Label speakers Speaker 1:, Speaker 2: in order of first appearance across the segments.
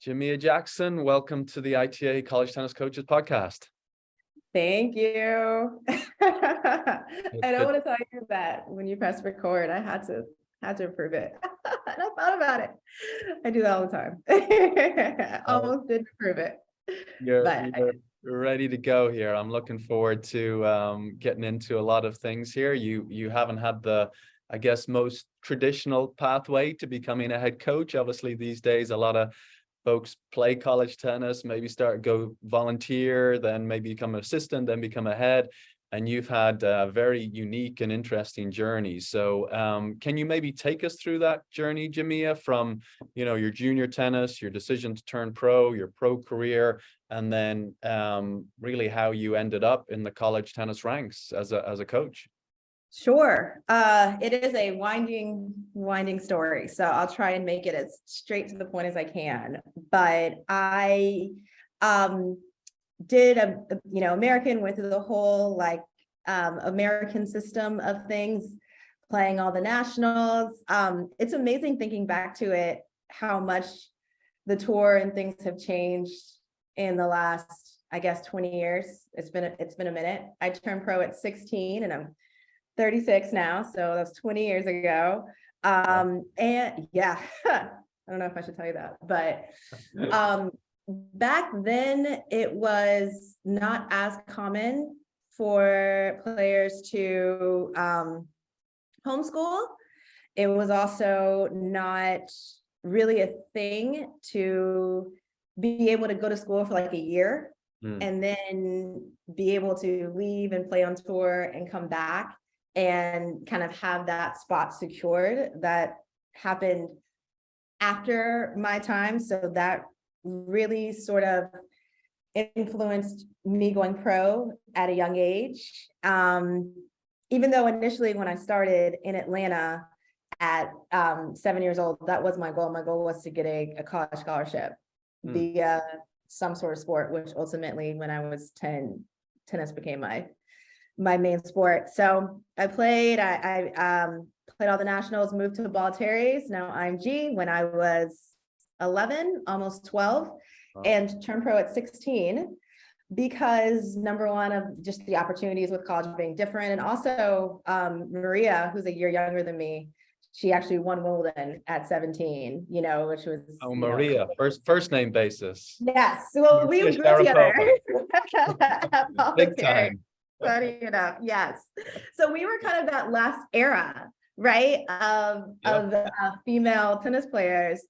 Speaker 1: Jamea Jackson, welcome to the ITA College Tennis Coaches Podcast.
Speaker 2: Thank you. I don't want to tell you that when you press record, I had to approve it. And I thought about it. I do that all the time. I almost didn't approve it.
Speaker 1: You're ready to go here. I'm looking forward to getting into a lot of things here. You haven't had the, I guess, most traditional pathway to becoming a head coach. Obviously, these days, a lot of folks play college tennis, maybe go volunteer, then maybe become an assistant, then become a head. And you've had a very unique and interesting journey. So can you maybe take us through that journey, Jamea, from, your junior tennis, your decision to turn pro, your pro career, and then really how you ended up in the college tennis ranks as a coach?
Speaker 2: Sure. It is a winding story. So I'll try and make it as straight to the point as I can. But I did American, went through the whole American system of things, playing all the nationals. It's amazing thinking back to it, how much the tour and things have changed in the last, I guess, 20 years. It's been a minute. I turned pro at 16 and I'm 36 now, so that's 20 years ago. And yeah, I don't know if I should tell you that, but back then it was not as common for players to homeschool. It was also not really a thing to be able to go to school for like a year and then be able to leave and play on tour and come back and kind of have that spot secured. That happened after my time. So that really sort of influenced me going pro at a young age. Even though initially when I started in Atlanta at 7 years old, that was my goal. My goal was to get a college scholarship via some sort of sport, which ultimately when I was 10, tennis became my main sport. So I played all the nationals, moved to Balteres, now IMG, when I was 11, almost 12, and turned pro at 16 because number one of just the opportunities with college being different. And also Maria, who's a year younger than me, she actually won Wimbledon at 17, which was
Speaker 1: Maria, first name basis.
Speaker 2: Yes. Well, we grew together.
Speaker 1: Big time.
Speaker 2: Funny enough, yes. So we were kind of that last era, right, of female tennis players,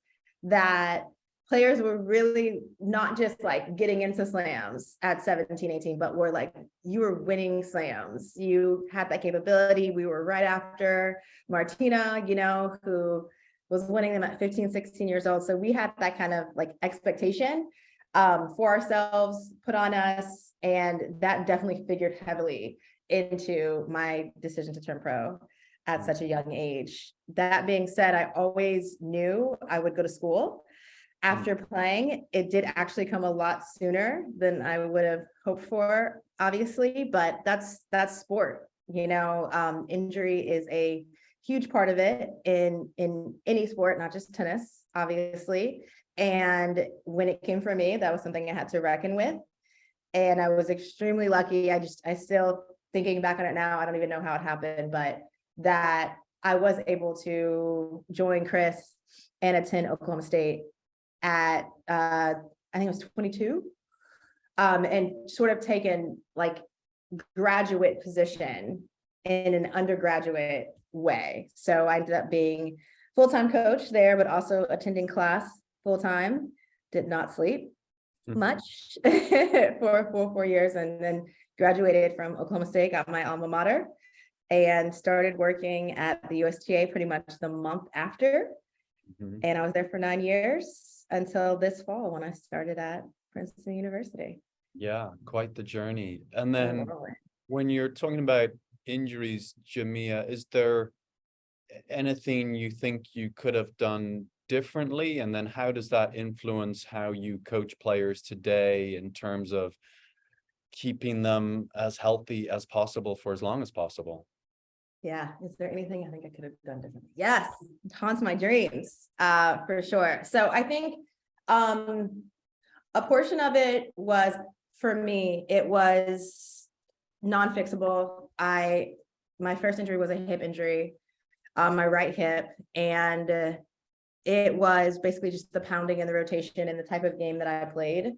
Speaker 2: that players were really not just like getting into slams at 17, 18, but were like, you were winning slams. You had that capability. We were right after Martina, who was winning them at 15, 16 years old. So we had that kind of like expectation for ourselves put on us. And that definitely figured heavily into my decision to turn pro at such a young age. That being said, I always knew I would go to school after playing. It did actually come a lot sooner than I would have hoped for, obviously, but that's sport. Injury is a huge part of it in any sport, not just tennis, obviously. And when it came for me, that was something I had to reckon with. And I was extremely lucky. I still, thinking back on it now, I don't even know how it happened, but that I was able to join Chris and attend Oklahoma State at, I think it was 22, and sort of taken like graduate position in an undergraduate way. So I ended up being full-time coach there, but also attending class full-time, did not sleep much for 4 years, and then graduated from Oklahoma State, got my alma mater, and started working at the USTA pretty much the month after. And I was there for 9 years until this fall when I started at Princeton University.
Speaker 1: Yeah, quite the journey. And then when you're talking about injuries, Jamea, is there anything you think you could have done differently? And then how does that influence how you coach players today in terms of keeping them as healthy as possible for as long as possible?
Speaker 2: Yeah. Is there anything I think I could have done differently? Yes. It haunts my dreams, for sure. So I think A portion of it was, for me, it was non-fixable. My first injury was a hip injury on my right hip, and it was basically just the pounding and the rotation and the type of game that I played.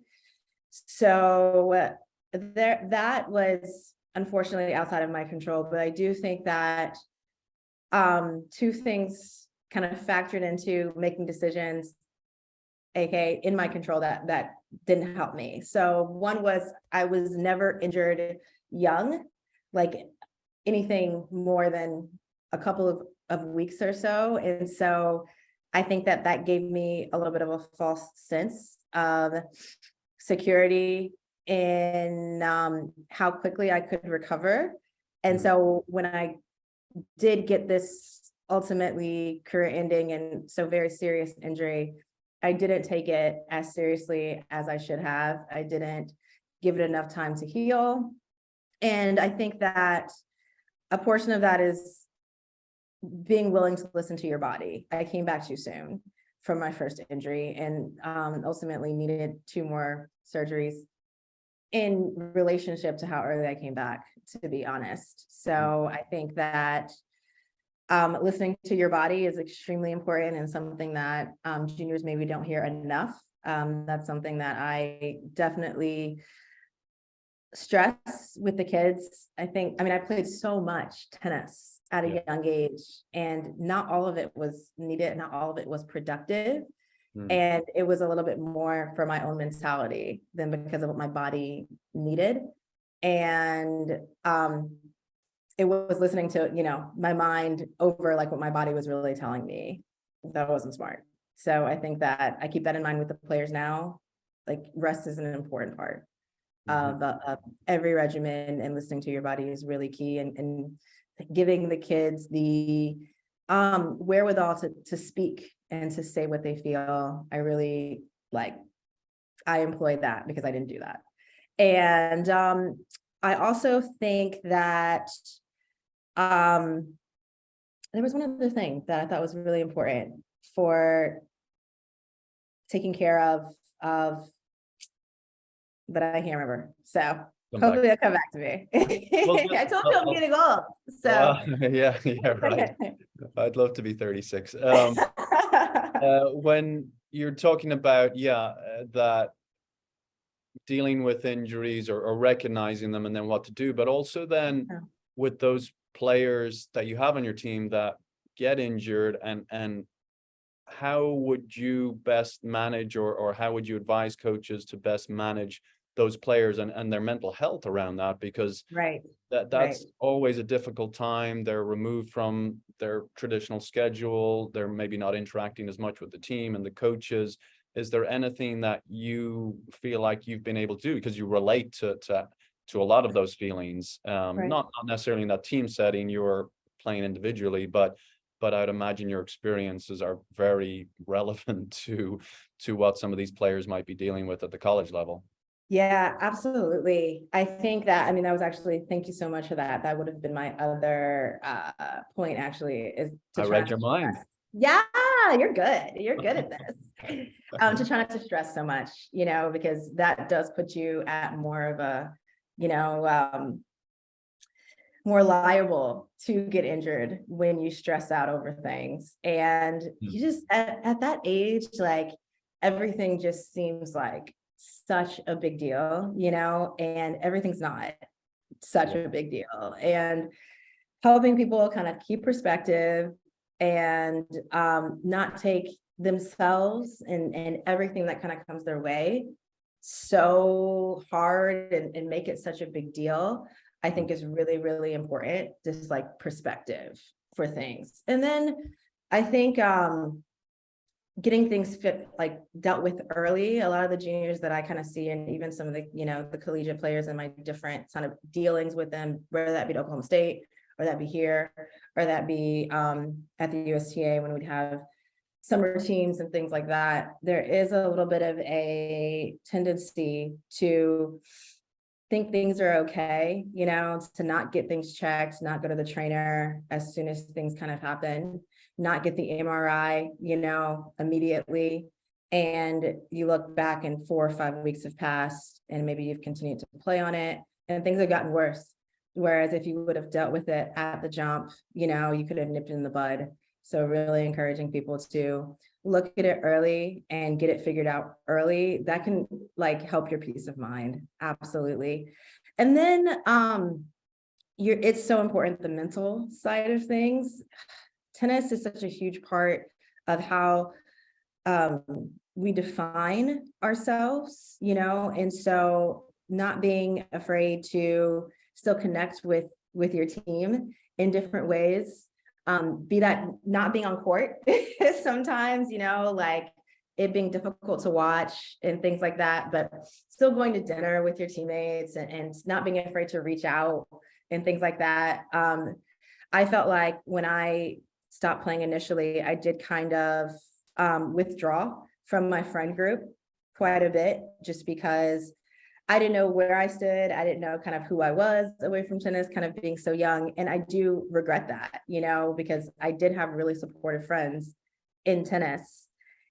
Speaker 2: So that was unfortunately outside of my control, but I do think that two things kind of factored into making decisions, aka in my control, that didn't help me. So one was, I was never injured young, like anything more than a couple of weeks or so. And so I think that gave me a little bit of a false sense of security in how quickly I could recover. And so when I did get this ultimately career ending and so very serious injury, I didn't take it as seriously as I should have. I didn't give it enough time to heal. And I think that a portion of that is being willing to listen to your body. I came back too soon from my first injury, and ultimately needed 2 more surgeries in relationship to how early I came back, to be honest. So I think that listening to your body is extremely important, and something that juniors maybe don't hear enough. That's something that I definitely stress with the kids. I played so much tennis at a young age, and not all of it was needed, not all of it was productive. And it was a little bit more for my own mentality than because of what my body needed. And it was listening to, my mind over like what my body was really telling me. That wasn't smart. So I think that I keep that in mind with the players now. Like, rest is an important part of every regimen, and listening to your body is really key, and giving the kids the wherewithal to speak and to say what they feel. I really I employed that because I didn't do that. And I also think that there was one other thing that I thought was really important for taking care of, but I can't remember. So hopefully they'll come back to me. I told you I'm getting old. So
Speaker 1: yeah, right. I'd love to be 36. When you're talking about, that dealing with injuries or recognizing them and then what to do, but also then with those players that you have on your team that get injured, and how would you best manage, or how would you advise coaches to best manage those players and their mental health around that? Because that's always a difficult time. They're removed from their traditional schedule. They're maybe not interacting as much with the team and the coaches. Is there anything that you feel like you've been able to do, because you relate to a lot of those feelings, not necessarily in that team setting, you're playing individually, but I'd imagine your experiences are very relevant to what some of these players might be dealing with at the college level.
Speaker 2: Yeah, absolutely. I think that, that was actually, thank you so much for that. That would have been my other point, actually, is to
Speaker 1: I read your mind.
Speaker 2: Yeah, you're good. You're good at this. To try not to stress so much, because that does put you at more of a, more liable to get injured when you stress out over things. And you just, at that age, everything just seems like such a big deal, and everything's not such a big deal. And helping people kind of keep perspective and not take themselves and everything that kind of comes their way so hard and make it such a big deal, I think is really, really important. Just perspective for things. And then I think getting things dealt with early. A lot of the juniors that I kind of see, and even some of the, the collegiate players and my different kind of dealings with them, whether that be at Oklahoma State, or that be here, or that be at the USTA when we'd have summer teams and things like that, there is a little bit of a tendency to think things are okay, to not get things checked, not go to the trainer as soon as things kind of happen, not get the MRI, immediately. and you look back and 4 or 5 weeks have passed and maybe you've continued to play on it and things have gotten worse. Whereas if you would have dealt with it at the jump, you know, you could have nipped it in the bud. So really encouraging people to look at it early and get it figured out early. That can like help your peace of mind. Absolutely. And then it's so important, the mental side of things. Tennis is such a huge part of how we define ourselves, you know, and so not being afraid to still connect with your team in different ways, be that not being on court sometimes, you know, like it being difficult to watch and things like that, but still going to dinner with your teammates and not being afraid to reach out and things like that. I felt like when I stopped playing initially, I did kind of withdraw from my friend group quite a bit, just because I didn't know where I stood. I didn't know kind of who I was away from tennis, kind of being so young. And I do regret that, you know, because I did have really supportive friends in tennis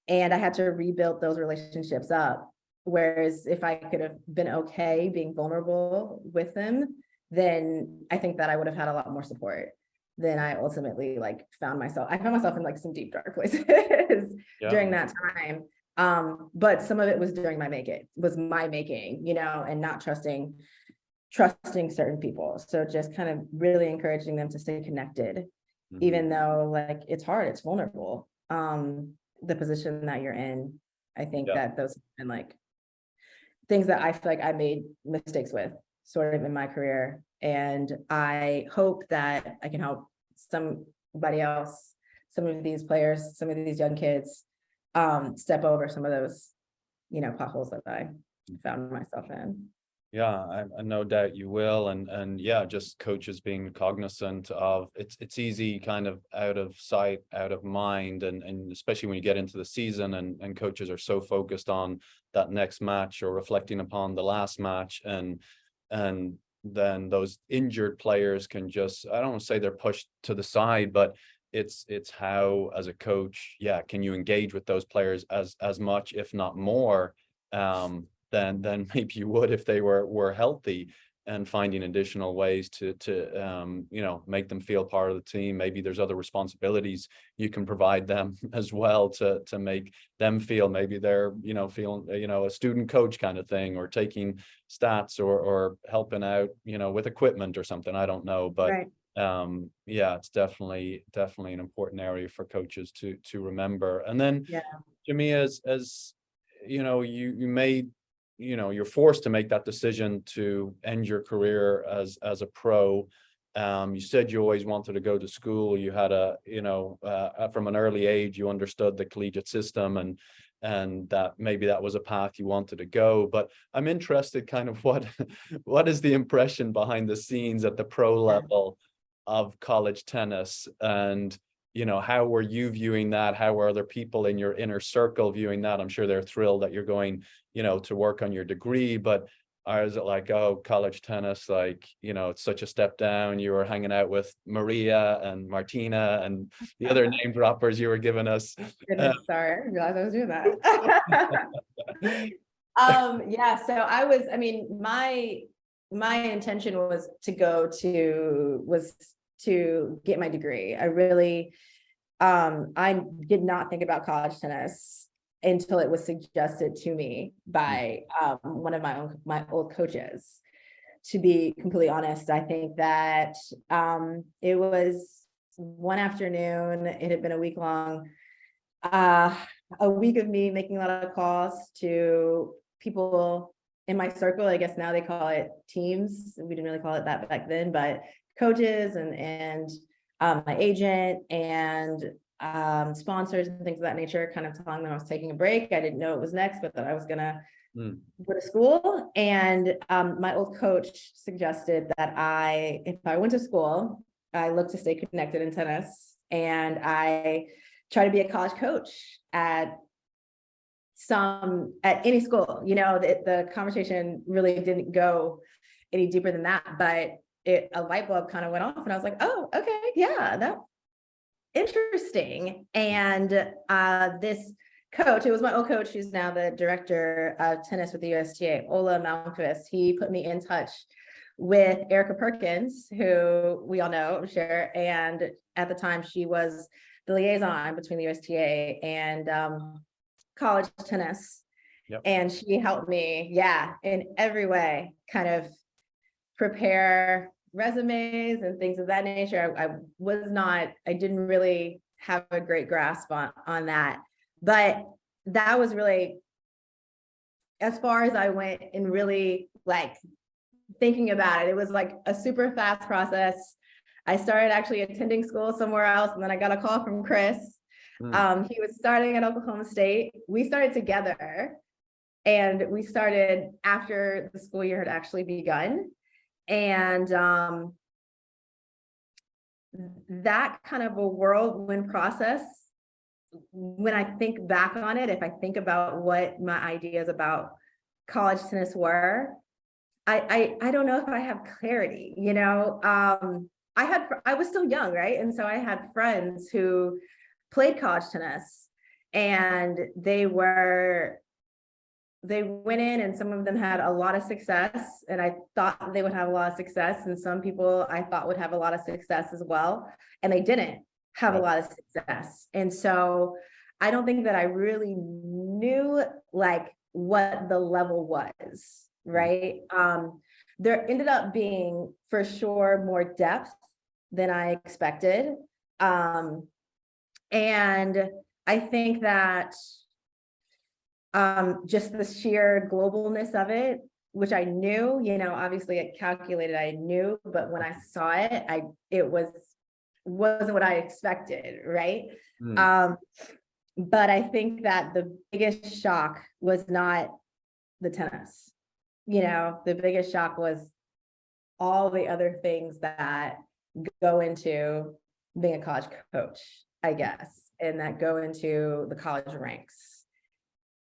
Speaker 2: and I had to rebuild those relationships up. Whereas if I could have been okay being vulnerable with them, then I think that I would have had a lot more support than I ultimately like found myself. I found myself in like some deep dark places during that time. But some of it was during my making, you know, and not trusting certain people. So just kind of really encouraging them to stay connected, even though like it's hard, it's vulnerable. The position that you're in, I think that those have been like things that I feel like I made mistakes with sort of in my career. And I hope that I can help somebody else, some of these players, some of these young kids, step over some of those, you know, potholes that I found myself in.
Speaker 1: Yeah, I no doubt you will, and yeah, just coaches being cognizant of it's easy kind of out of sight, out of mind, and especially when you get into the season and coaches are so focused on that next match or reflecting upon the last match, and then those injured players can just, I don't want to say they're pushed to the side, but it's how as a coach, can you engage with those players as much, if not more, than maybe you would if they were healthy, and finding additional ways to you know, make them feel part of the team. Maybe there's other responsibilities you can provide them as well to make them feel maybe they're, you know, feeling, you know, a student coach kind of thing, or taking stats or helping out, you know, with equipment or something. I don't know, but
Speaker 2: Right.
Speaker 1: yeah, it's definitely an important area for coaches to remember. And then Jamea, as you know, you made, you know, you're forced to make that decision to end your career as a pro. You said you always wanted to go to school. You had a, you know, from an early age, you understood the collegiate system, and that maybe that was a path you wanted to go. But I'm interested kind of what is the impression behind the scenes at the pro level of college tennis, and you know, how were you viewing that? How were other people in your inner circle viewing that? I'm sure they're thrilled that you're going, you know, to work on your degree, but is it like, oh, college tennis, like, you know, it's such a step down? You were hanging out with Maria and Martina and the other name droppers you were giving us.
Speaker 2: Goodness, sorry, I didn't realize I was doing that. Yeah, so I mean, my intention was to get my degree. I really, I did not think about college tennis until it was suggested to me by one of my old coaches. To be completely honest, I think that it was one afternoon. It had been a week long, a week of me making a lot of calls to people in my circle. I guess now they call it teams. We didn't really call it that back then, but coaches and my agent and sponsors and things of that nature, kind of telling them I was taking a break. I didn't know it was next, but that I was gonna go to school. And my old coach suggested that if I went to school, I look to stay connected in tennis, and I try to be a college coach at any school. You know, the conversation really didn't go any deeper than that, but a light bulb kind of went off, and I was like, oh, okay, yeah, that's interesting. And this coach, it was my old coach, who's now the director of tennis with the USTA, Ola Malmquist. He put me in touch with Erica Perkins, who we all know, I'm sure. And at the time, she was the liaison between the USTA and college tennis.
Speaker 1: Yep.
Speaker 2: And she helped me, yeah, in every way, kind of prepare resumes and things of that nature. I didn't really have a great grasp on that. But that was really as far as I went in really like thinking about it. It was like a super fast process. I started actually attending school somewhere else, and then I got a call from Chris. He was starting at Oklahoma State. We started together, and we started after the school year had actually begun. And that kind of a whirlwind process, when I think back on it, if I think about what my ideas about college tennis were, I don't know if I have clarity, you know. I was still young, right? And so I had friends who played college tennis, and they went in, and some of them had a lot of success, and I thought they would have a lot of success, and some people I thought would have a lot of success as well, and they didn't have a lot of success. And so I don't think that I really knew like what the level was, right? There ended up being for sure more depth than I expected. And I think that just the sheer globalness of it, which I knew, you know, obviously it calculated, I knew, but when I saw it, it wasn't what I expected, right? But I think that the biggest shock was not the tennis. You know, the biggest shock was all the other things that go into being a college coach, I guess, and that go into the college ranks.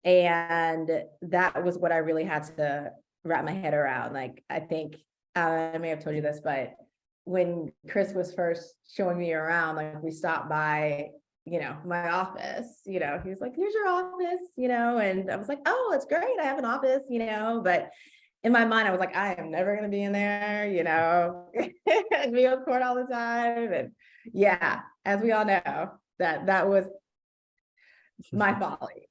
Speaker 2: And that was what I really had to wrap my head around. Like, I think, I may have told you this, but when Chris was first showing me around, like we stopped by, you know, my office, you know, he was like, here's your office, you know, and I was like, oh, it's great. I have an office, you know, but in my mind, I was like, I am never going to be in there, you know, and be on court all the time. And yeah, as we all know, that was my folly.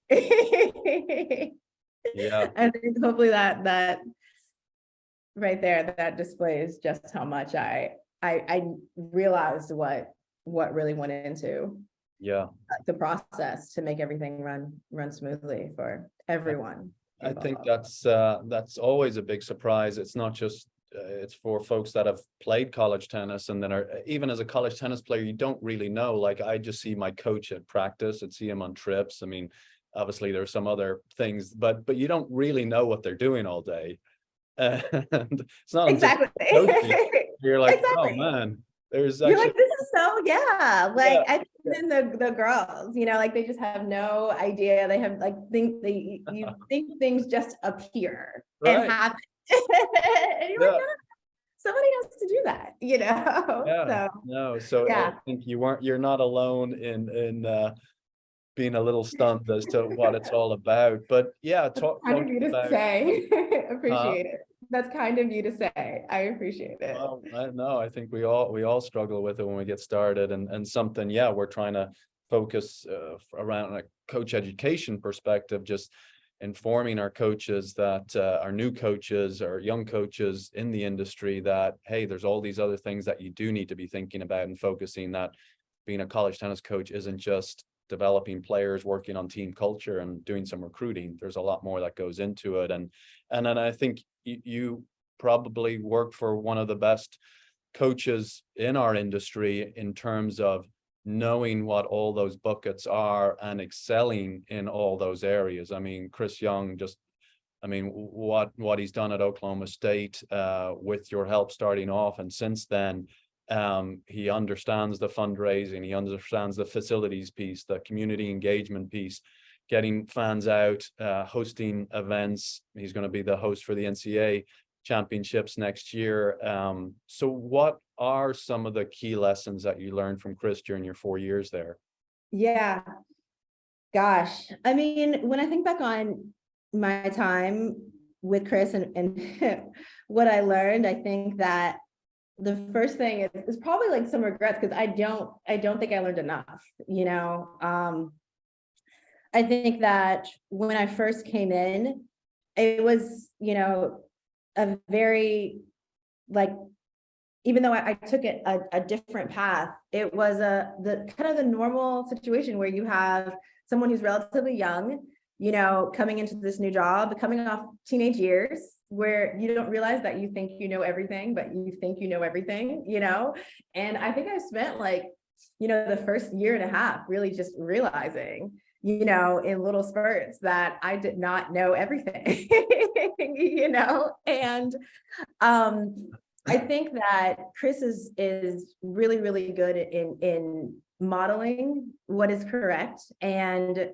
Speaker 1: Yeah.
Speaker 2: And hopefully that right there, that displays just how much I realized what really went into the process to make everything run smoothly for everyone.
Speaker 1: I think that's always a big surprise. It's not just it's for folks that have played college tennis and then are, even as a college tennis player, you don't really know. Like, I just see my coach at practice and see him on trips. I mean, obviously there's some other things, but you don't really know what they're doing all day. And it's not
Speaker 2: exactly
Speaker 1: coaching. You're like,
Speaker 2: exactly.
Speaker 1: oh man, there's
Speaker 2: you're
Speaker 1: actually
Speaker 2: like, this is so I think then the girls, you know, like they just have no idea. They have like you think things just appear and happen. And you're like, no, somebody has to do that, you know. So
Speaker 1: I think you're not alone in being a little stunned as to what it's all about. But yeah,
Speaker 2: kind of you to say. Appreciate it. That's kind of you to say. I appreciate it.
Speaker 1: Well, I think we all struggle with it when we get started, and something, we're trying to focus around a coach education perspective, just informing our coaches that our new coaches or young coaches in the industry that, hey, there's all these other things that you do need to be thinking about and focusing, that being a college tennis coach isn't just developing players, working on team culture and doing some recruiting. There's a lot more that goes into it. And then I think you probably work for one of the best coaches in our industry in terms of knowing what all those buckets are and excelling in all those areas. I mean, Chris Young, what he's done at Oklahoma State with your help starting off, and since then, he understands the fundraising, he understands the facilities piece, the community engagement piece, getting fans out, hosting events. He's going to be the host for the NCAA championships next year. So what are some of the key lessons that you learned from Chris during your 4 years there?
Speaker 2: Yeah, Gosh, I mean, when I think back on my time with Chris and what I learned, I think that the first thing is probably like some regrets because I don't think I learned enough, you know. I think that when I first came in, it was, you know, a very like, even though I took it a different path, it was the kind of the normal situation where you have someone who's relatively young, you know, coming into this new job, coming off teenage years, where you don't realize that you think you know everything, but you think you know everything, you know. And I think I spent like, you know, the first year and a half really just realizing, you know, in little spurts that I did not know everything, you know. And I think that Chris is really, really good in modeling what is correct. And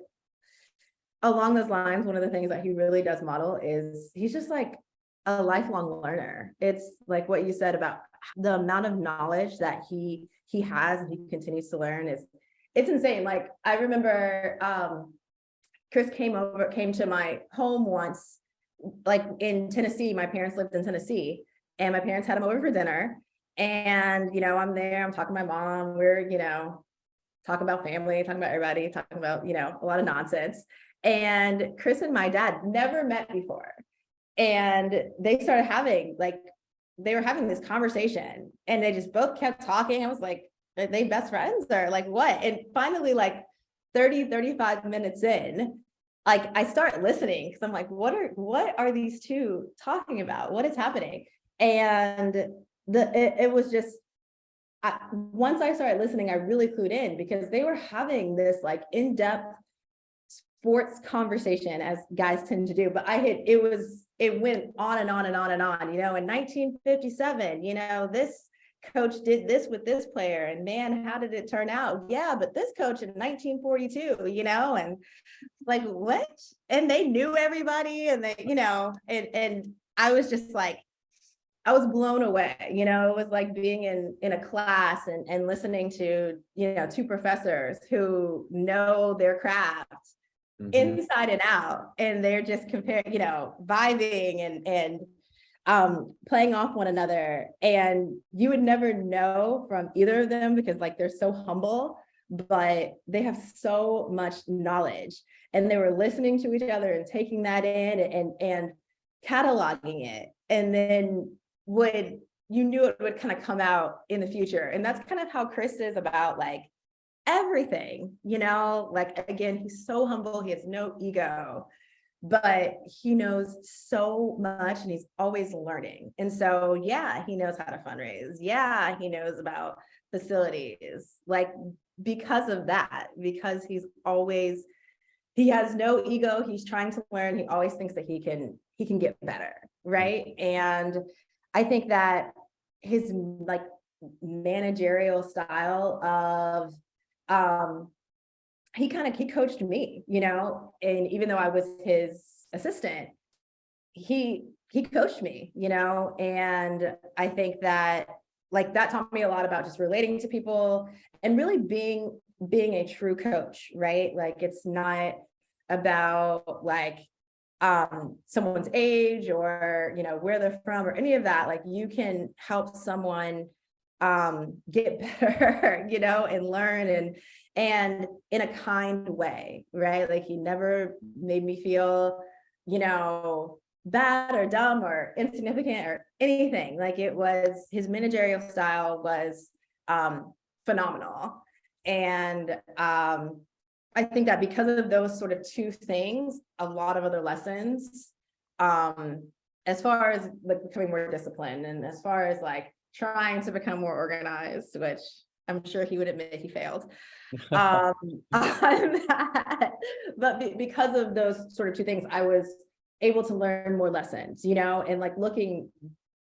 Speaker 2: along those lines, one of the things that he really does model is he's just like a lifelong learner. It's like what you said about the amount of knowledge that he has and he continues to learn is it's insane. Like I remember Chris came to my home once, like in Tennessee. My parents lived in Tennessee. And my parents had him over for dinner. And, you know, I'm there, I'm talking to my mom. We're, you know, talking about family, talking about everybody, talking about, you know, a lot of nonsense. And Chris and my dad never met before. And they started having they were having this conversation and they just both kept talking. I was like, are they best friends or like what? And finally, like 35 minutes in, like I start listening because I'm like, what are these two talking about? What is happening? And it was just, once I started listening, I really clued in because they were having this like in-depth sports conversation as guys tend to do. But it went on and on and on and on, you know, in 1957, you know, this coach did this with this player and man, how did it turn out? Yeah, but this coach in 1942, you know, and like, what? And they knew everybody and they, you know, and I was just like, I was blown away, you know. It was like being in a class and listening to, you know, two professors who know their craft inside and out, and they're just comparing, you know, vibing and playing off one another. And you would never know from either of them because like they're so humble, but they have so much knowledge and they were listening to each other and taking that in and cataloging it. And then you knew it would kind of come out in the future. And that's kind of how Chris is about like everything, you know, like, again, he's so humble. He has no ego, but he knows so much and he's always learning. And so, yeah, he knows how to fundraise. Yeah, he knows about facilities, like because of that, because he has no ego. He's trying to learn. He always thinks that he can get better. Right. And I think that his like managerial style of he coached me, you know, and even though I was his assistant, he coached me, you know. And I think that like that taught me a lot about just relating to people and really being a true coach, right? Like it's not about like someone's age or, you know, where they're from or any of that. Like you can help someone get better, you know, and learn and in a kind way, right? Like he never made me feel, you know, bad or dumb or insignificant or anything. Like it was, his managerial style was phenomenal. And I think that because of those sort of two things, a lot of other lessons, as far as like becoming more disciplined and as far as like trying to become more organized, which I'm sure he would admit he failed on that. But because of those sort of two things, I was able to learn more lessons, you know. And like looking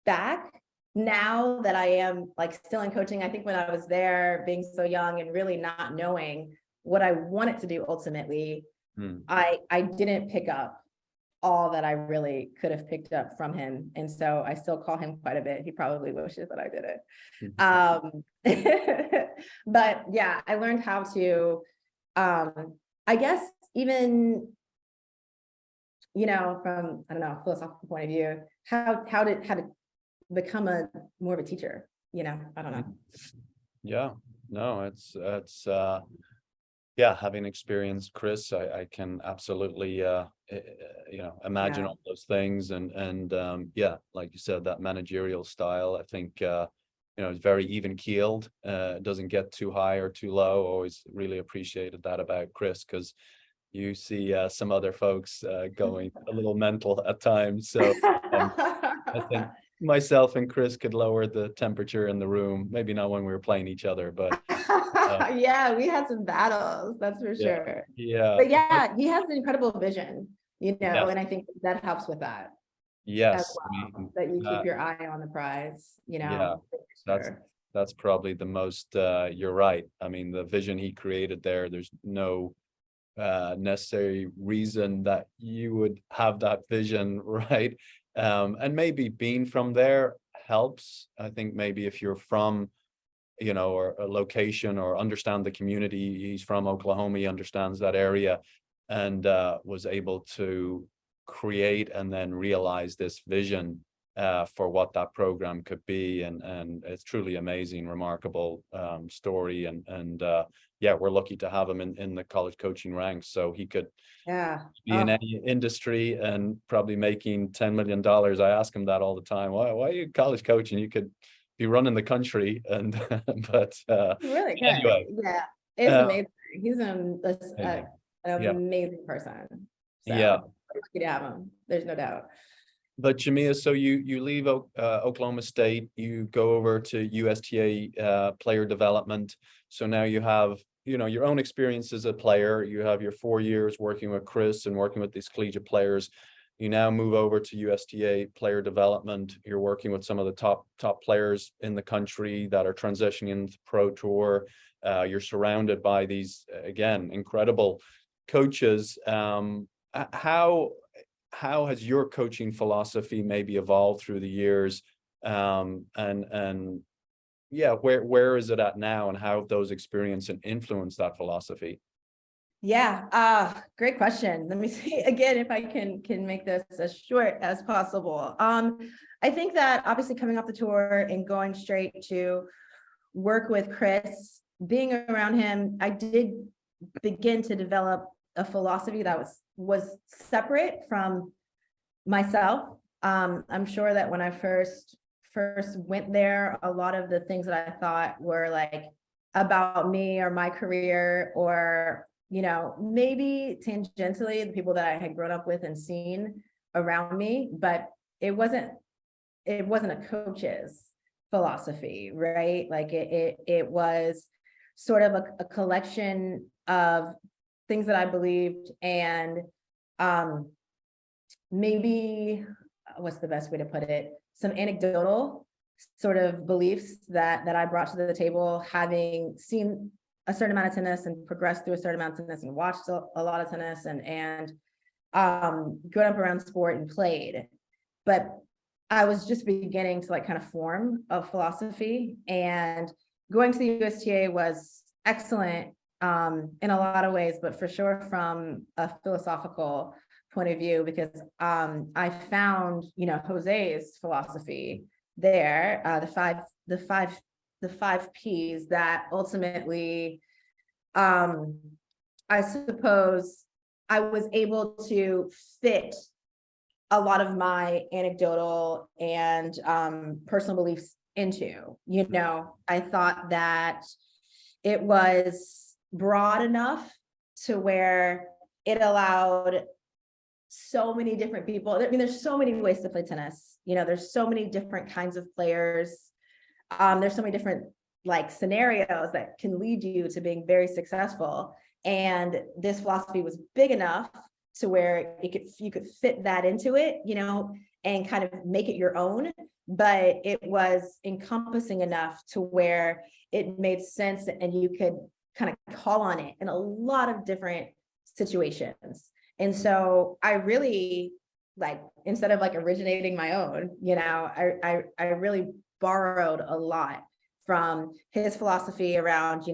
Speaker 2: back now that I am like still in coaching, I think when I was there being so young and really not knowing what I wanted to do ultimately, I didn't pick up all that I really could have picked up from him. And so I still call him quite a bit. He probably wishes that I did it. But yeah, I learned how to, I guess, even, from, I don't know, philosophical point of view, how to become more of a teacher, I don't know.
Speaker 1: Yeah, no, it's yeah, having experienced Chris, I can absolutely imagine
Speaker 2: Yeah.
Speaker 1: all those things, and yeah, like you said, that managerial style, I think it's very even keeled, doesn't get too high or too low. Always really appreciated that about Chris, because you see some other folks going a little mental at times. So I think myself and Chris could lower the temperature in the room. Maybe not when we were playing each other, but
Speaker 2: Yeah, we had some battles, that's for
Speaker 1: yeah,
Speaker 2: sure.
Speaker 1: yeah,
Speaker 2: But yeah, he has an incredible vision,
Speaker 1: yes,
Speaker 2: and I think that helps with that as
Speaker 1: yes. I
Speaker 2: well,
Speaker 1: mean,
Speaker 2: that you keep your eye on the prize,
Speaker 1: yeah,
Speaker 2: for
Speaker 1: that's
Speaker 2: sure.
Speaker 1: that's probably the most. You're right. I mean, the vision he created there. There's no necessary reason that you would have that vision, right? And maybe being from there helps. I think maybe if you're from, or a location, or understand the community. He's from Oklahoma. He understands that area, and was able to create and then realize this vision for what that program could be. And it's truly amazing, remarkable story. And yeah, we're lucky to have him in the college coaching ranks. So he could
Speaker 2: Yeah.
Speaker 1: be in any industry and probably making $10 million. I ask him that all the time. Why are you college coaching? You could be running the country. And but
Speaker 2: Really good.
Speaker 1: anyway,
Speaker 2: Yeah, it's
Speaker 1: uh,
Speaker 2: amazing. He's
Speaker 1: amazing.
Speaker 2: an
Speaker 1: Yeah,
Speaker 2: amazing person. So
Speaker 1: yeah.
Speaker 2: we're lucky to have him. There's no doubt.
Speaker 1: But Jamea, so you leave Oklahoma State, you go over to USTA player development. So now you have, your own experience as a player. You have your 4 years working with Chris and working with these collegiate players. You now move over to USTA player development. You're working with some of the top players in the country that are transitioning into pro tour. You're surrounded by these, again, incredible coaches. How has your coaching philosophy maybe evolved through the years? And yeah, where is it at now, and how have those experiences and influenced that philosophy?
Speaker 2: Yeah, great question. Let me see again if I can make this as short as possible. I think that obviously coming off the tour and going straight to work with Chris, being around him, I did begin to develop a philosophy that was separate from myself. I'm sure that when I first went there, a lot of the things that I thought were like about me or my career, or maybe tangentially the people that I had grown up with and seen around me, but it wasn't a coach's philosophy, right? Like it was sort of a collection of things that I believed, and maybe, what's the best way to put it, some anecdotal sort of beliefs that I brought to the table, having seen a certain amount of tennis and progressed through a certain amount of tennis and watched a lot of tennis and grown up around sport and played. But I was just beginning to kind of form a philosophy, and going to the USTA was excellent in a lot of ways, but for sure from a philosophical point of view, because I found, Jose's philosophy there, the five P's that ultimately, I suppose I was able to fit a lot of my anecdotal and personal beliefs into. I thought that it was broad enough to where it allowed so many different people. I mean, there's so many ways to play tennis. There's so many different kinds of players. There's so many different scenarios that can lead you to being very successful. And this philosophy was big enough to where you could fit that into it, and kind of make it your own. But it was encompassing enough to where it made sense, and you could kind of call on it in a lot of different situations. And so I really, instead of originating my own, I really borrowed a lot from his philosophy around,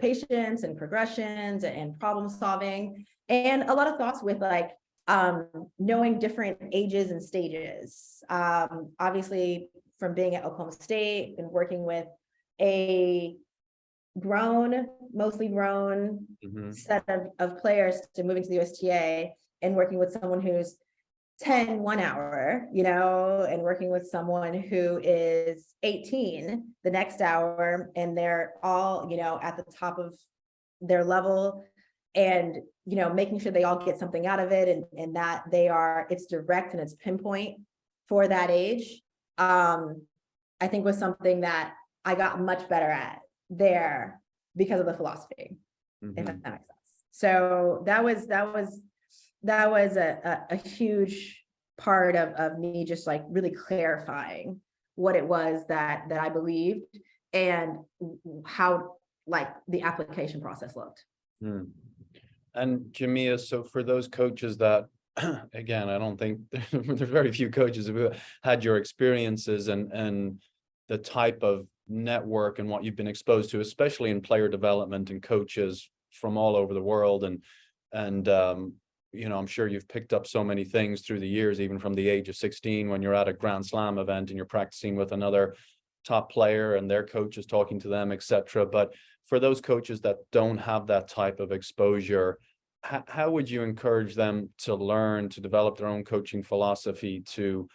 Speaker 2: patience and progressions and problem solving. and a lot of thoughts with like knowing different ages and stages. Obviously from being at Oklahoma State and working with a mostly grown set of players, to moving to the USTA and working with someone who's 10 1 hour, and working with someone who is 18 the next hour, and they're all, at the top of their level, and, making sure they all get something out of it, and that it's direct and it's pinpoint for that age. I think was something that I got much better at there because of the philosophy, if that makes sense. So that was a huge part of me just like really clarifying what it was that I believed and how like the application process looked.
Speaker 1: And Jamea, so for those coaches that, again, I don't think there's very few coaches who had your experiences and the type of network and what you've been exposed to, especially in player development and coaches from all over the world. And I'm sure you've picked up so many things through the years, even from the age of 16, when you're at a Grand Slam event and you're practicing with another top player and their coach is talking to them, etc. But for those coaches that don't have that type of exposure, how would you encourage them to learn, to develop their own coaching philosophy, to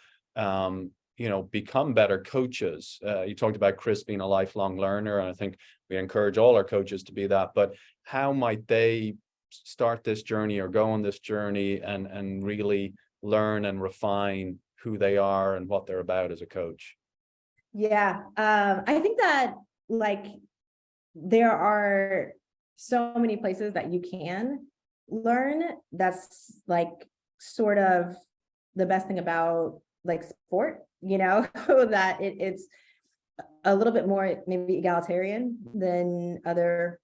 Speaker 1: become better coaches? You talked about Chris being a lifelong learner, and I think we encourage all our coaches to be that. But how might they start this journey or go on this journey and really learn and refine who they are and what they're about as a coach?
Speaker 2: Yeah, I think that like there are so many places that you can learn. That's like sort of the best thing about like sport, that it's a little bit more maybe egalitarian than other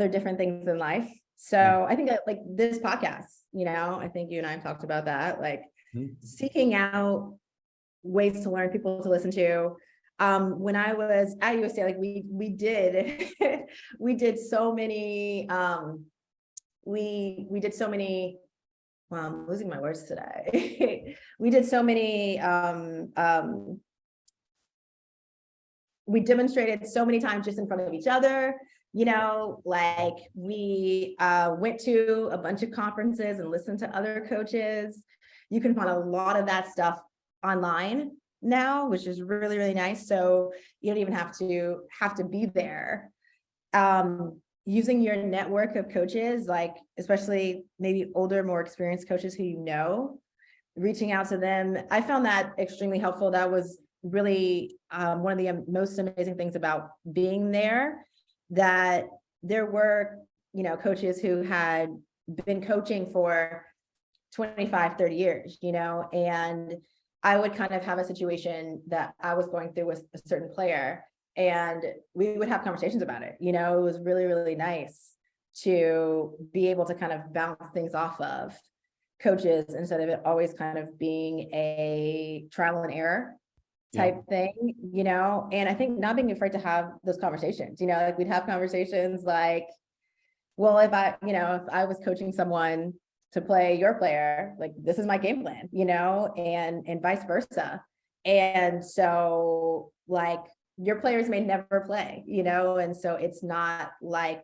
Speaker 2: different things in life. So I think that like this podcast, I think you and I have talked about that, like seeking out ways to learn, people to listen to. When I was at USTA, like we did we did so many we did so many, well, I'm losing my words today. We did so many we demonstrated so many times just in front of each other, like we went to a bunch of conferences and listened to other coaches. You can find a lot of that stuff online now, which is really, really nice. So you don't even have to be there. Using your network of coaches, like especially maybe older, more experienced coaches who reaching out to them. I found that extremely helpful. That was really one of the most amazing things about being there, that there were, coaches who had been coaching for 25, 30 years, and I would kind of have a situation that I was going through with a certain player, and we would have conversations about it. It was really, really nice to be able to kind of bounce things off of coaches instead of it always kind of being a trial and error type thing, and I think not being afraid to have those conversations, like we'd have conversations like, well, if I was coaching someone to play your player, like this is my game plan, and vice versa. And so like your players may never play, and so it's not like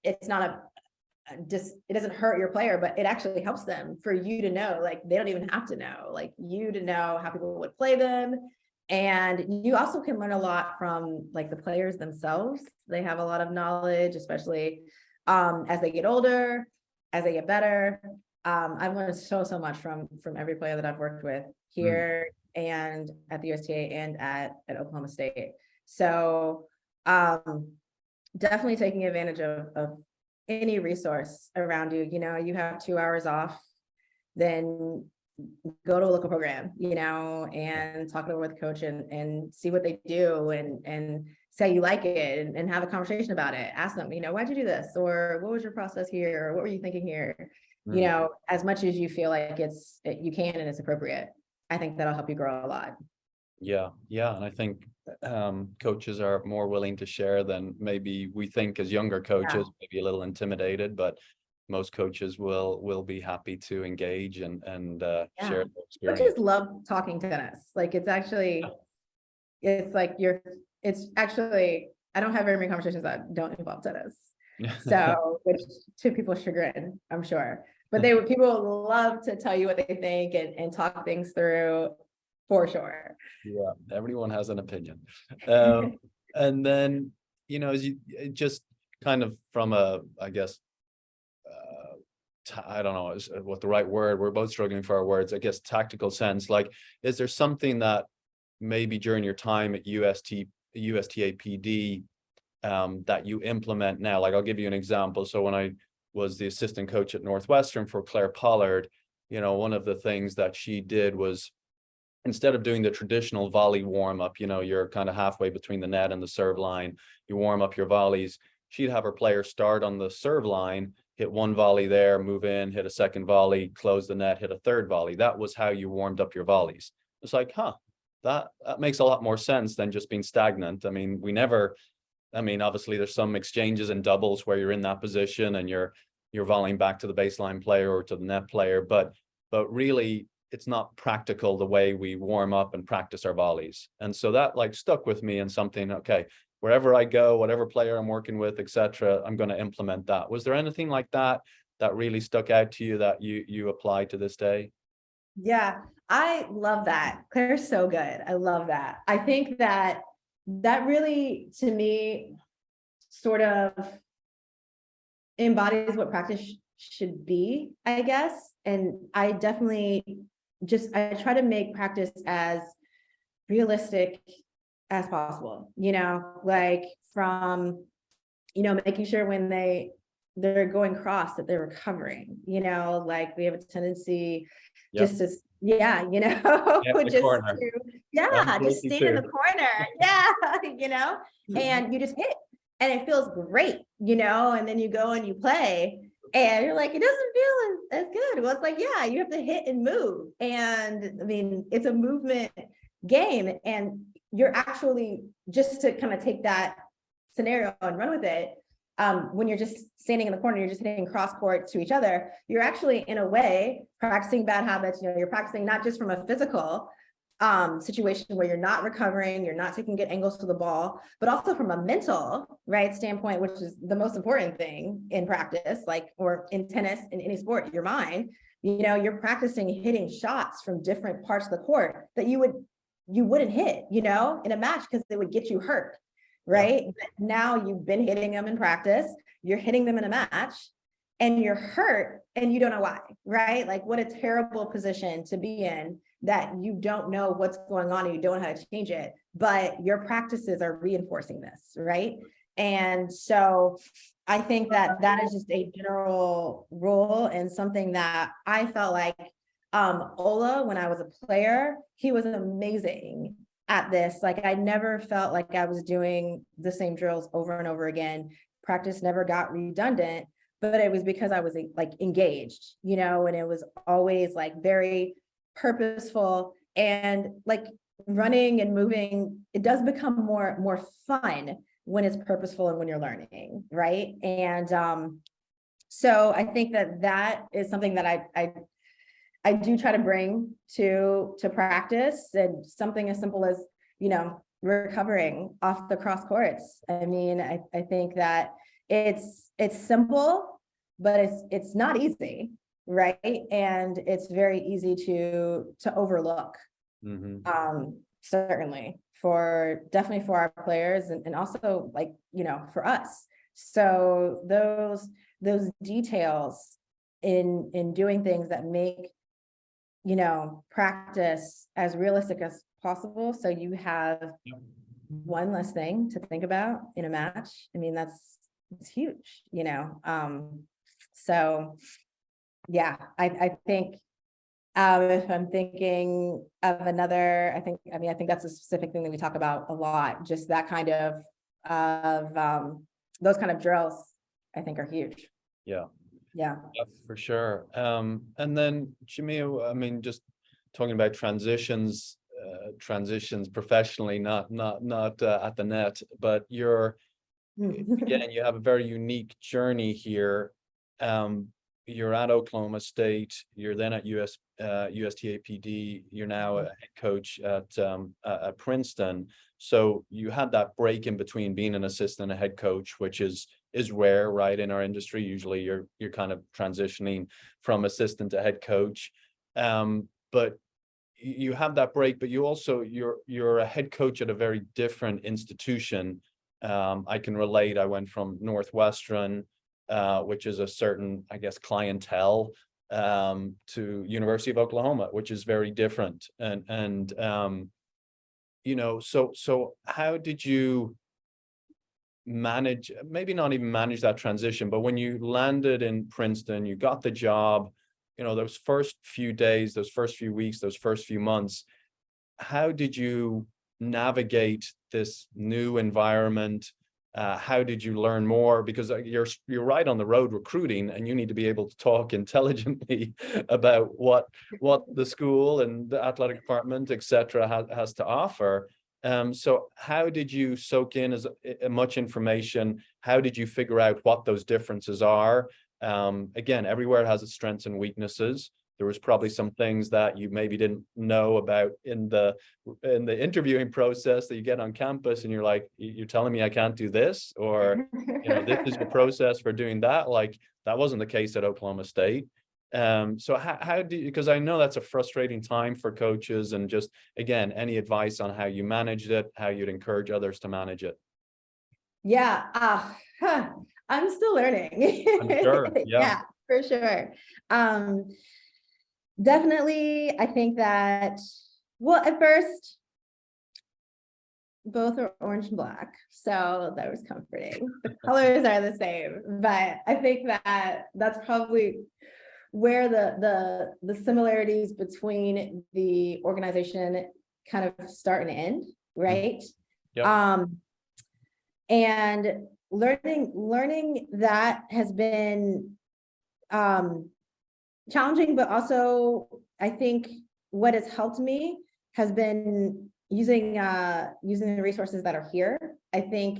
Speaker 2: it's not it doesn't hurt your player, but it actually helps them, for you to know, like they don't even have to know, like you to know how people would play them. And you also can learn a lot from like the players themselves. They have a lot of knowledge, especially as they get older, as they get better. I've learned so much from every player that I've worked with here and at the USTA and at Oklahoma State. So definitely taking advantage of any resource around you. You have 2 hours off, then go to a local program, and talk it over with the coach and see what they do and say you like it and have a conversation about it. Ask them, why'd you do this? Or what was your process here? Or what were you thinking here? As much as you feel like you can and it's appropriate. I think that'll help you grow a lot.
Speaker 1: Yeah, yeah, and I think coaches are more willing to share than maybe we think as younger
Speaker 2: Yeah,
Speaker 1: coaches, maybe a little intimidated, but most coaches will be happy to engage and
Speaker 2: yeah.
Speaker 1: share their experience.
Speaker 2: Coaches love talking tennis. Like it's actually, it's like it's actually, I don't have very many conversations that don't involve tennis. So, which to people's chagrin, I'm sure. But people love to tell you what they think and talk things through for sure.
Speaker 1: Yeah, everyone has an opinion. Um, and then, as you just kind of from a, I guess, I don't know what the right word, we're both struggling for our words, I guess, tactical sense. Like, is there something that maybe during your time at USTAPD that you implement now? Like, I'll give you an example. So when I was the assistant coach at Northwestern for Claire Pollard, one of the things that she did was, instead of doing the traditional volley warm up, you're kind of halfway between the net and the serve line, you warm up your volleys. She'd have her player start on the serve line, hit one volley there, move in, hit a second volley, close the net, hit a third volley. That was how you warmed up your volleys. It's like, that makes a lot more sense than just being stagnant. I mean, obviously there's some exchanges and doubles where you're in that position and you're volleying back to the baseline player or to the net player, but really it's not practical the way we warm up and practice our volleys. And so that like stuck with me, and something, okay, wherever I go, whatever player I'm working with, etc., I'm going to implement that. Was there anything like that that really stuck out to you that you apply to this day?
Speaker 2: Yeah, I love that. Claire's so good. I love that. I think that really, to me, sort of embodies what practice should be, I guess. And I definitely I try to make practice as realistic as possible, like from, making sure when they're going cross that they're recovering, like we have a tendency
Speaker 1: Yep.
Speaker 2: just to, yeah,
Speaker 1: Yeah, the
Speaker 2: just
Speaker 1: corner.
Speaker 2: to,
Speaker 1: I'm
Speaker 2: yeah, just
Speaker 1: guilty
Speaker 2: stand in
Speaker 1: too.
Speaker 2: the corner. Yeah, and you just hit and it feels great, and then you go and you play and you're like, it doesn't feel as good. Well, it's like, yeah, you have to hit and move. And I mean, it's a movement game. And you're actually, just to kind of take that scenario and run with it, when you're just standing in the corner, you're just hitting cross court to each other, you're actually in a way practicing bad habits. You're practicing not just from a physical situation where you're not recovering, you're not taking good angles to the ball, but also from a mental, right, standpoint, which is the most important thing in practice, like, or in tennis, in any sport, your mind. You're practicing hitting shots from different parts of the court that you wouldn't hit, in a match, because they would get you hurt, right?
Speaker 1: Yeah.
Speaker 2: But now you've been hitting them in practice, you're hitting them in a match, and you're hurt and you don't know why, right? Like, what a terrible position to be in, that you don't know what's going on and you don't know how to change it, but your practices are reinforcing this, right? And so I think that is just a general rule, and something that I felt like Ola, when I was a player, he was amazing at this. Like, I never felt like I was doing the same drills over and over again. Practice never got redundant, but it was because I was like engaged, and it was always like very purposeful, and like running and moving, it does become more fun when it's purposeful and when you're learning, right? And so I think that is something that I do try to bring to practice, and something as simple as, recovering off the cross courts. I mean, I think that it's simple, but it's not easy, right? And it's very easy to overlook. Certainly definitely for our players, and also, like, for us. So those details in doing things that make, practice as realistic as possible, so you have one less thing to think about in a match. I mean, it's huge, so yeah, I think if I'm thinking of another, I think that's a specific thing that we talk about a lot, just that kind of those kind of drills, I think, are huge.
Speaker 1: Yeah.
Speaker 2: Yeah.
Speaker 1: Yeah, for sure. And then Jamea, I mean, just talking about transitions, transitions professionally, not at the net, but again, you have a very unique journey here. You're at Oklahoma State, you're then at USTA PD, you're now a head coach at Princeton. So you had that break in between being an assistant and a head coach, which is rare, right? In our industry, usually you're kind of transitioning from assistant to head coach. But you have that break, but you're a head coach at a very different institution. I can relate. I went from Northwestern, which is a certain, I guess, clientele, to University of Oklahoma, which is very different. And so how did you manage, maybe not even manage that transition, but when you landed in Princeton, you got the job, those first few days, those first few weeks, those first few months, how did you navigate this new environment? How did you learn more? Because you're right on the road recruiting, and you need to be able to talk intelligently about what the school and the athletic department, etc., has to offer. So how did you soak in as much information? How did you figure out what those differences are? Again, everywhere has its strengths and weaknesses. There was probably some things that you maybe didn't know about in the interviewing process that you get on campus, and you're like, you're telling me I can't do this, or this is your process for doing that. Like, that wasn't the case at Oklahoma State. So how do you, because I know that's a frustrating time for coaches, and just, again, any advice on how you managed it, how you'd encourage others to manage it?
Speaker 2: Yeah, I'm still learning.
Speaker 1: I'm sure.
Speaker 2: Yeah, for sure. Definitely, I think that, well, at first, both are orange and black, so that was comforting. The colors are the same, but I think that that's probably where the similarities between the organization kind of start and end, right?
Speaker 1: Yep.
Speaker 2: And learning that has been challenging, but also I think what has helped me has been using the resources that are here, I think,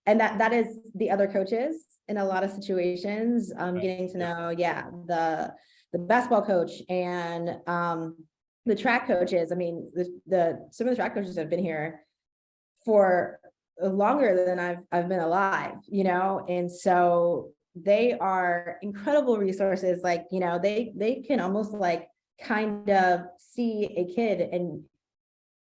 Speaker 2: and that is the other coaches in a lot of situations, getting to know, the basketball coach and the track coaches. I mean, some of the track coaches have been here for longer than I've been alive, and so they are incredible resources. Like, they can almost like kind of see a kid and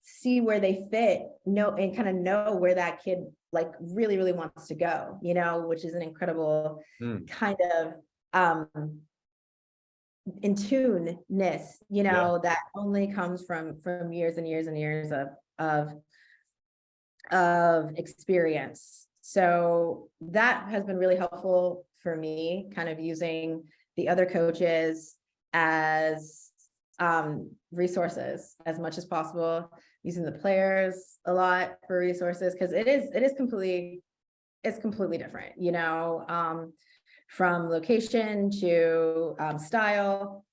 Speaker 2: see where they fit, and kind of know where that kid like really, really wants to go, which is an incredible kind of in tune-ness, that only comes from years and years and years of experience. So that has been really helpful for me, kind of using the other coaches as resources as much as possible, using the players a lot for resources, because it's completely different, from location to style,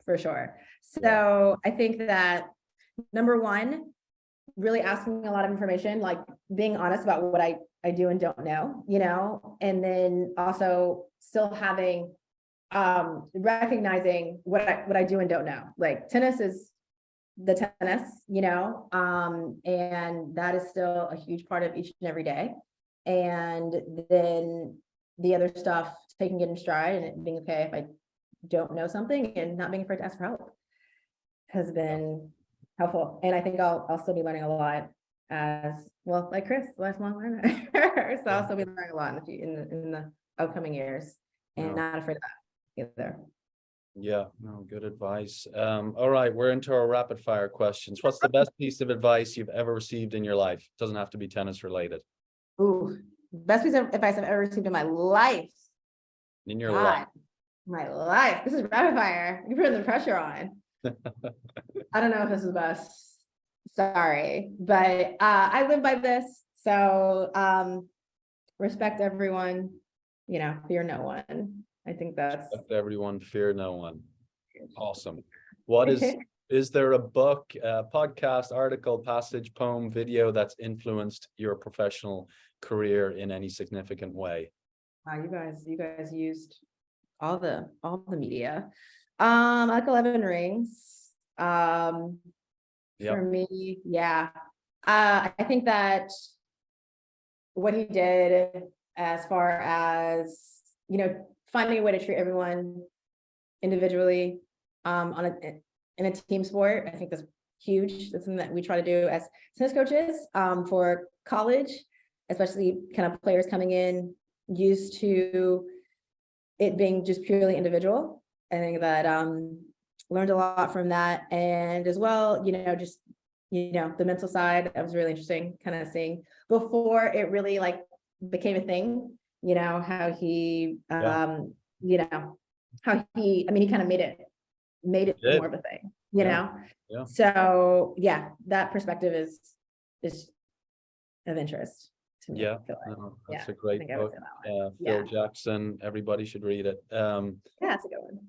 Speaker 2: for sure. So I think that, number one, really asking a lot of information, like being honest about what I do and don't know, and then also still having recognizing what I do and don't know. Like, tennis is the tennis, and that is still a huge part of each and every day. And then the other stuff, taking it in stride and it being okay if I don't know something, and not being afraid to ask for help, has been helpful. And I think I'll still be learning a lot as well, like Chris, lifelong learner. So I'll still be learning a lot in the upcoming years, and not afraid of that either. Yeah,
Speaker 1: no, good advice. All right, we're into our rapid fire questions. What's the best piece of advice you've ever received in your life? Doesn't have to be tennis related.
Speaker 2: Ooh, best piece of advice I've ever received in my life.
Speaker 1: In your life.
Speaker 2: My life. This is rapid fire. You're putting the pressure on. I don't know if this is best. Sorry, but I live by this. So respect everyone, fear no one. I think that's respect
Speaker 1: everyone, fear no one. Awesome. What is Is there a book, podcast, article, passage, poem, video that's influenced your professional career in any significant way?
Speaker 2: Wow, you guys used all the media. Like 11 Rings. For me, yeah. I think that what he did as far as, finding a way to treat everyone individually, in a team sport, I think that's huge. That's something that we try to do as tennis coaches, for college, especially kind of players coming in used to it being just purely individual. I think that learned a lot from that, and as well, just the mental side. That was really interesting, kind of seeing before it really like became a thing. How he, how he, I mean, he kind of made it more of a thing.
Speaker 1: Yeah.
Speaker 2: So yeah, that perspective is of interest to me.
Speaker 1: Yeah,
Speaker 2: I feel like.
Speaker 1: that's a great book. Phil Jackson, everybody should read it.
Speaker 2: Yeah, that's a good one.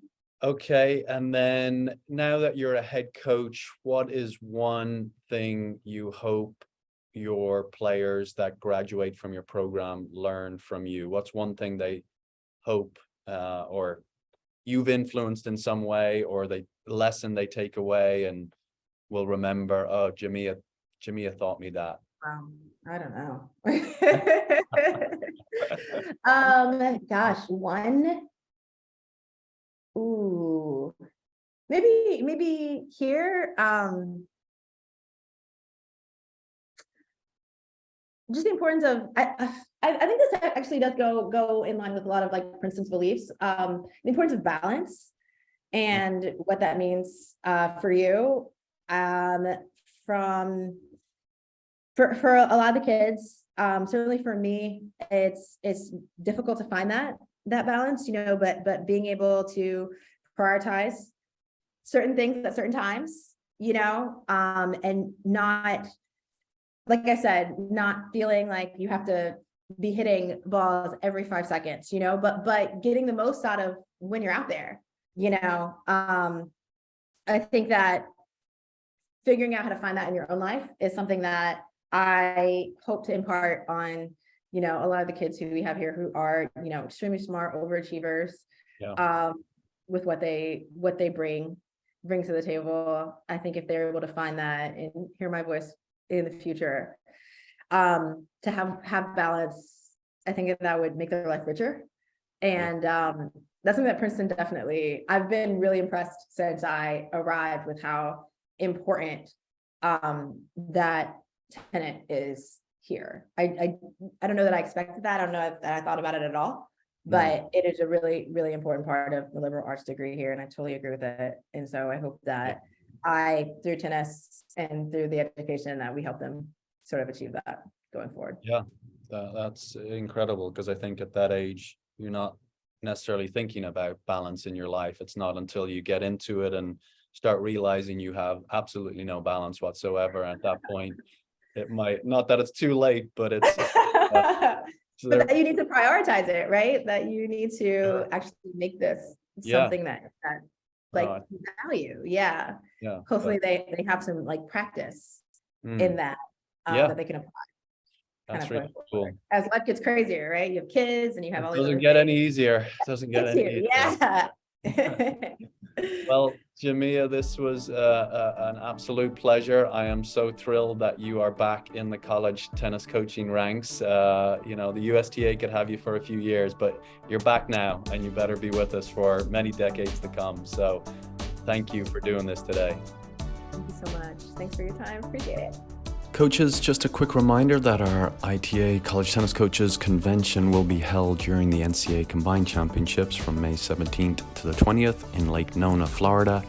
Speaker 1: Okay, and then now that you're a head coach, what is one thing you hope your players that graduate from your program learn from you? What's one thing they hope, or you've influenced in some way, or the lesson they take away and will remember, oh, Jamea taught me that?
Speaker 2: I don't know. Gosh, one. Ooh, maybe here. Just the importance of, I think this actually does go in line with a lot of like Princeton's beliefs. The importance of balance and what that means for you. For a lot of the kids, certainly for me, it's difficult to find that balance, but being able to prioritize certain things at certain times, and not, like I said, not feeling like you have to be hitting balls every 5 seconds, but getting the most out of when you're out there, I think that figuring out how to find that in your own life is something that I hope to impart on, a lot of the kids who we have here who are, extremely smart overachievers, with what they bring to the table. I think if they're able to find that and hear my voice in the future, to have balance, I think that would make their life richer. And that's something that Princeton definitely, I've been really impressed since I arrived with how important that tenet is here. I don't know that I expected that. I don't know that I thought about it at all, but it is a really, really important part of the liberal arts degree here. And I totally agree with it. And so I hope that through tennis and through the education, that we help them sort of achieve that going forward.
Speaker 1: Yeah, that's incredible, because I think at that age, you're not necessarily thinking about balance in your life. It's not until you get into it and start realizing you have absolutely no balance whatsoever. At that point, it might, not that it's too late, but it's
Speaker 2: but that you need to prioritize it, right? That you need to actually make this something that like value. Yeah. Hopefully they have some like practice in that, that they can apply.
Speaker 1: That's really cool.
Speaker 2: As life gets crazier, right? You have kids and you have all these.
Speaker 1: Doesn't get any easier. Doesn't get any easier.
Speaker 2: Yeah.
Speaker 1: Well, Jamea, this was an absolute pleasure. I am so thrilled that you are back in the college tennis coaching ranks. The USTA could have you for a few years, but you're back now, and you better be with us for many decades to come. So thank you for doing this today.
Speaker 2: Thank you so much. Thanks for your time. Appreciate it.
Speaker 3: Coaches, just a quick reminder that our ITA College Tennis Coaches Convention will be held during the NCAA Combined Championships from May 17th to the 20th in Lake Nona, Florida.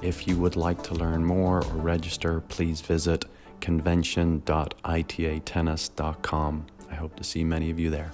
Speaker 3: If you would like to learn more or register, please visit convention.itatennis.com. I hope to see many of you there.